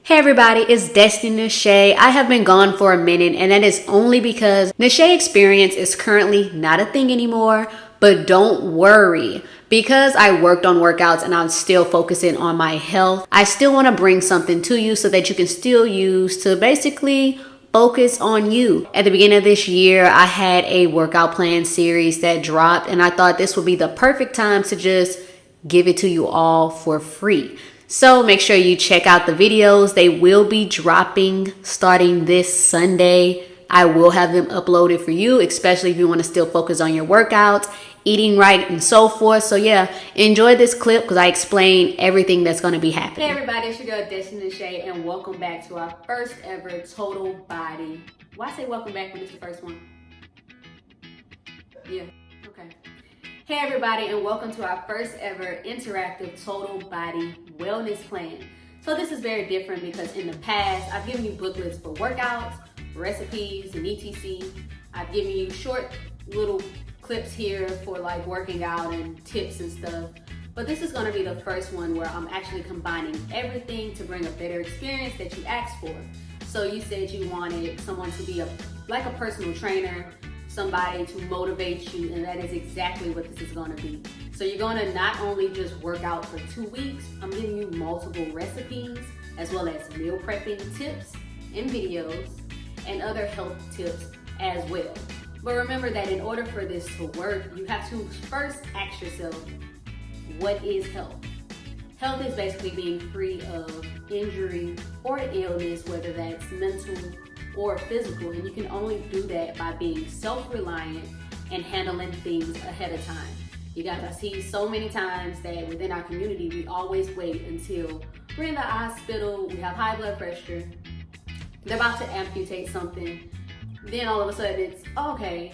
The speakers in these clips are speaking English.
Hey everybody, it's Destiny Nashay. I have been gone for a minute, and that is only because Nashay Experience is currently not a thing anymore. But don't worry, because I worked on workouts and I'm still focusing on my health. I still want to bring something to you so that you can still use to basically focus on you. At the beginning of this year, I had a workout plan series that dropped, and I thought this would be the perfect time to just give it to you all for free. So make sure you check out the videos. They will be dropping starting this Sunday. I will have them uploaded for you, especially if you want to still focus on your workouts, eating right, and so forth. So yeah, enjoy this clip because I explain everything that's going to be happening. Hey everybody, it's your girl Destiny Nashay, and welcome back to our first ever total body. Why say welcome back when it's the first one? Yeah, okay. Hey everybody, and welcome to our first ever interactive total body wellness plan. So this is very different because in the past, I've given you booklets for workouts, recipes, and etc. I've given you short little clips here for like working out and tips and stuff. But this is gonna be the first one where I'm actually combining everything to bring a better experience that you asked for. So you said you wanted someone to be like a personal trainer, somebody to motivate you, and that is exactly what this is going to be. So you're going to not only just work out for 2 weeks, I'm giving you multiple recipes as well as meal prepping tips and videos and other health tips as well. But remember that in order for this to work, you have to first ask yourself, what is health? Health is basically being free of injury or illness, whether that's mental or physical, and you can only do that by being self-reliant and handling things ahead of time. You guys, I see so many times that within our community, we always wait until we're in the hospital, we have high blood pressure, they're about to amputate something, then all of a sudden it's, okay,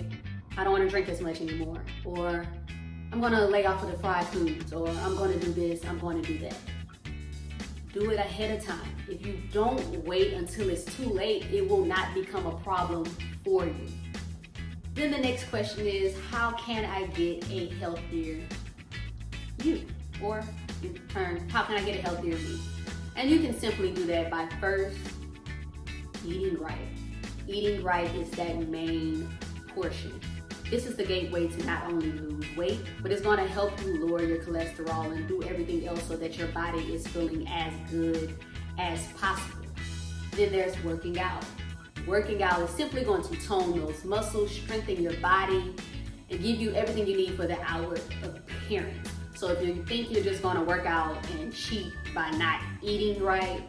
I don't want to drink as much anymore, or I'm going to lay off of the fried foods, or I'm going to do this, I'm going to do that. Do it ahead of time. If you don't wait until it's too late, it will not become a problem for you. Then the next question is, how can I get a healthier you? Or in turn, how can I get a healthier me? And you can simply do that by first eating right. Eating right is that main portion. This is the gateway to not only lose weight, but it's going to help you lower your cholesterol and do everything else so that your body is feeling as good as possible. Then there's working out. Working out is simply going to tone those muscles, strengthen your body, and give you everything you need for the outward appearance. So if you think you're just going to work out and cheat by not eating right,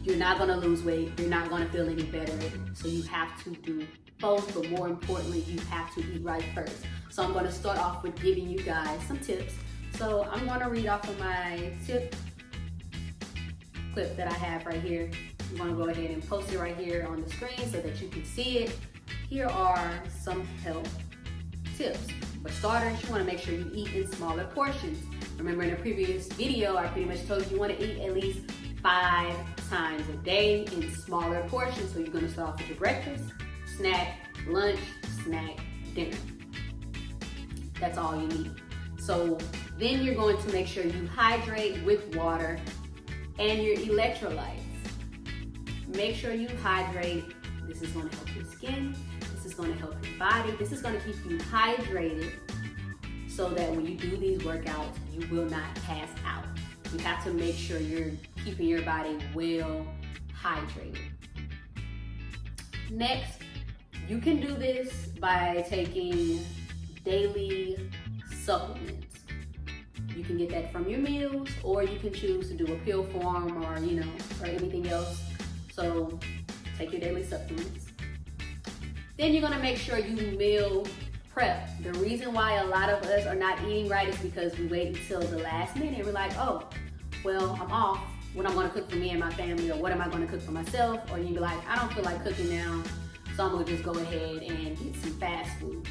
you're not going to lose weight, you're not going to feel any better. So you have to do both, but more importantly, you have to eat right first. So I'm going to start off with giving you guys some tips. So I'm going to read off of my tip clip that I have right here. I'm going to go ahead and post it right here on the screen so that you can see it. Here are some health tips. For starters, you want to make sure you eat in smaller portions. Remember in a previous video, I pretty much told you want to eat at least 5 times a day in smaller portions. So you're going to start off with your breakfast, snack, lunch, snack, dinner. That's all you need. So then you're going to make sure you hydrate with water and your electrolytes. Make sure you hydrate. This is going to help your skin. This is going to help your body. This is going to keep you hydrated so that when you do these workouts, you will not pass out. You have to make sure you're keeping your body well hydrated. Next, you can do this by taking daily supplements. You can get that from your meals, or you can choose to do a pill form or anything else. So take your daily supplements. Then you're gonna make sure you meal prep. The reason why a lot of us are not eating right is because we wait until the last minute. We're like, oh, well, I'm off. What I'm gonna cook for me and my family, or what am I gonna cook for myself? Or you be like, I don't feel like cooking now, so I'm gonna just go ahead and get some fast food.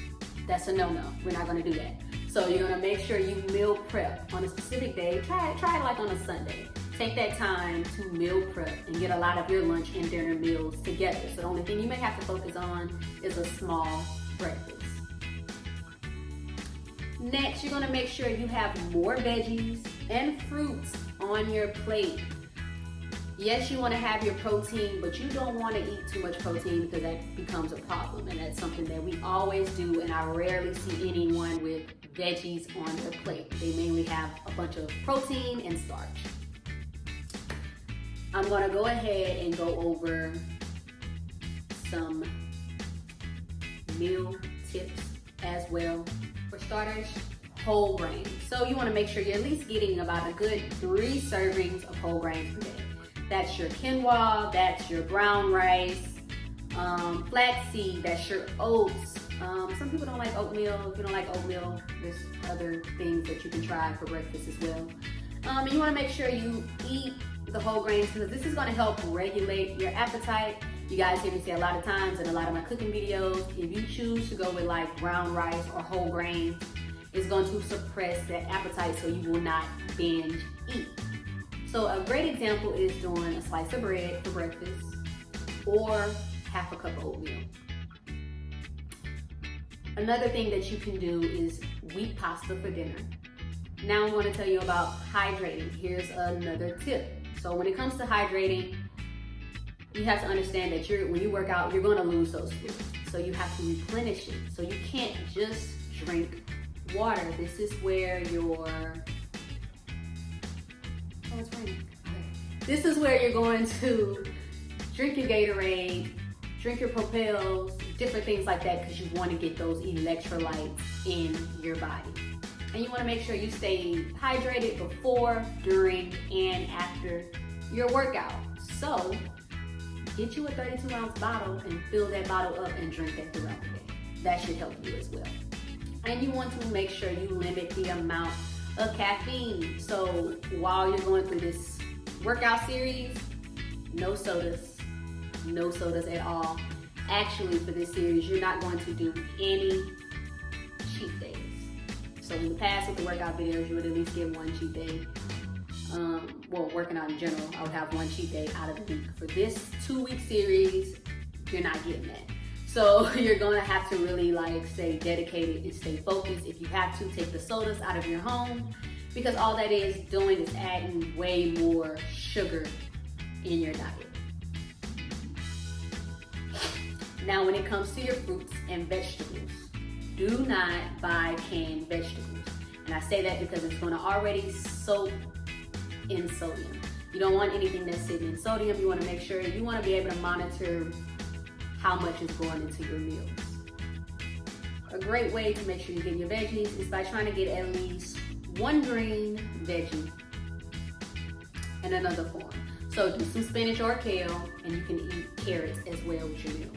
That's a no-no. We're not gonna do that. So you're gonna make sure you meal prep on a specific day. Try it like on a Sunday. Take that time to meal prep and get a lot of your lunch and dinner meals together. So the only thing you may have to focus on is a small breakfast. Next, you're gonna make sure you have more veggies and fruits on your plate. Yes, you want to have your protein, but you don't want to eat too much protein because that becomes a problem. And that's something that we always do, and I rarely see anyone with veggies on their plate. They mainly have a bunch of protein and starch. I'm going to go ahead and go over some meal tips as well. For starters, whole grains. So you want to make sure you're at least getting about a good 3 servings of whole grains per day. That's your quinoa, that's your brown rice, flaxseed, that's your oats. Some people don't like oatmeal. If you don't like oatmeal, there's other things that you can try for breakfast as well. And you want to make sure you eat the whole grains because this is going to help regulate your appetite. You guys hear me say a lot of times in a lot of my cooking videos, if you choose to go with like brown rice or whole grains, it's going to suppress that appetite so you will not binge eat. So a great example is doing a slice of bread for breakfast or half a cup of oatmeal. Another thing that you can do is wheat pasta for dinner. Now I'm going to tell you about hydrating. Here's another tip. So when it comes to hydrating, you have to understand that when you work out, you're going to lose those fluids. So you have to replenish it. So you can't just drink water. This is where This is where you're going to drink your Gatorade, drink your Propels, different things like that because you want to get those electrolytes in your body. And you want to make sure you stay hydrated before, during, and after your workout. So get you a 32-ounce bottle and fill that bottle up and drink that throughout the day. That should help you as well. And you want to make sure you limit the amount of caffeine. So while you're going through this workout series, no sodas at all. Actually, for this series, you're not going to do any cheat days. So in the past with the workout videos, you would at least get one cheat day. Working out in general, I would have one cheat day out of the week. For this 2-week series, you're not getting that. So you're gonna have to really stay dedicated and stay focused. If you have to, take the sodas out of your home because all that is doing is adding way more sugar in your diet. Now when it comes to your fruits and vegetables, do not buy canned vegetables. And I say that because it's gonna already soak in sodium. You don't want anything that's sitting in sodium. You wanna make sure, you wanna be able to monitor how much is going into your meals. A great way to make sure you get your veggies is by trying to get at least 1 green veggie in another form. So do some spinach or kale, and you can eat carrots as well with your meal.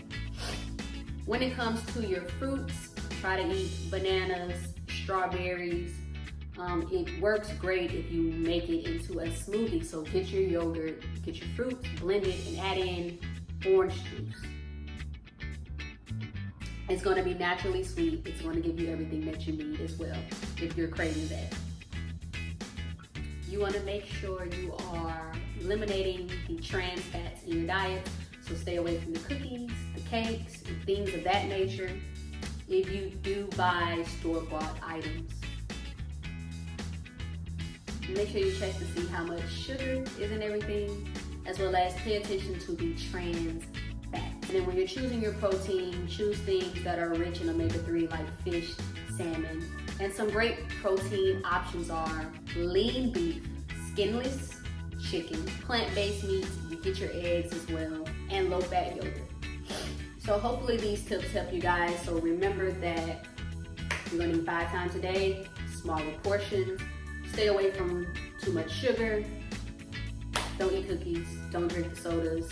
When it comes to your fruits, try to eat bananas, strawberries. It works great if you make it into a smoothie. So get your yogurt, get your fruits, blend it, and add in orange juice. It's going to be naturally sweet. It's going to give you everything that you need as well if you're craving that. You want to make sure you are eliminating the trans fats in your diet. So stay away from the cookies, the cakes, and things of that nature if you do buy store-bought items. Make sure you check to see how much sugar is in everything, as well as pay attention to the trans fats. And then when you're choosing your protein, choose things that are rich in omega-3 like fish, salmon. And some great protein options are lean beef, skinless chicken, plant-based meats, you get your eggs as well, and low-fat yogurt. So hopefully these tips help you guys. So remember that you're gonna eat 5 times a day, smaller portions, stay away from too much sugar, don't eat cookies, don't drink the sodas,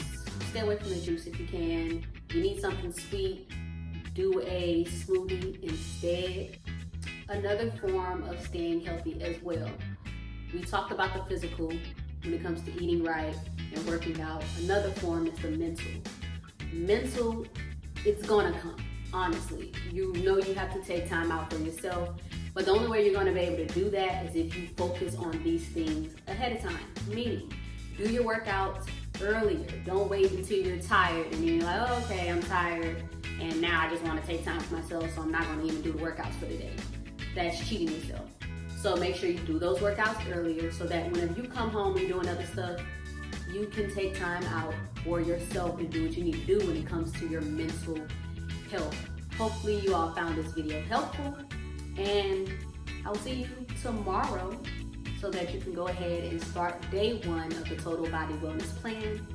stay away from the juice if you can. You need something sweet, do a smoothie instead. Another form of staying healthy as well. We talked about the physical when it comes to eating right and working out. Another form is the mental. Mental, it's gonna come, honestly. You know you have to take time out for yourself, but the only way you're gonna be able to do that is if you focus on these things ahead of time. Meaning, do your workouts earlier. Don't wait until you're tired and then you're like, oh, okay, I'm tired, and now I just wanna take time for myself, so I'm not gonna even do the workouts for the day. That's cheating yourself. So make sure you do those workouts earlier so that whenever you come home and you're doing other stuff, you can take time out for yourself and do what you need to do when it comes to your mental health. Hopefully you all found this video helpful, and I'll see you tomorrow so that you can go ahead and start day 1 of the Total Body Wellness Plan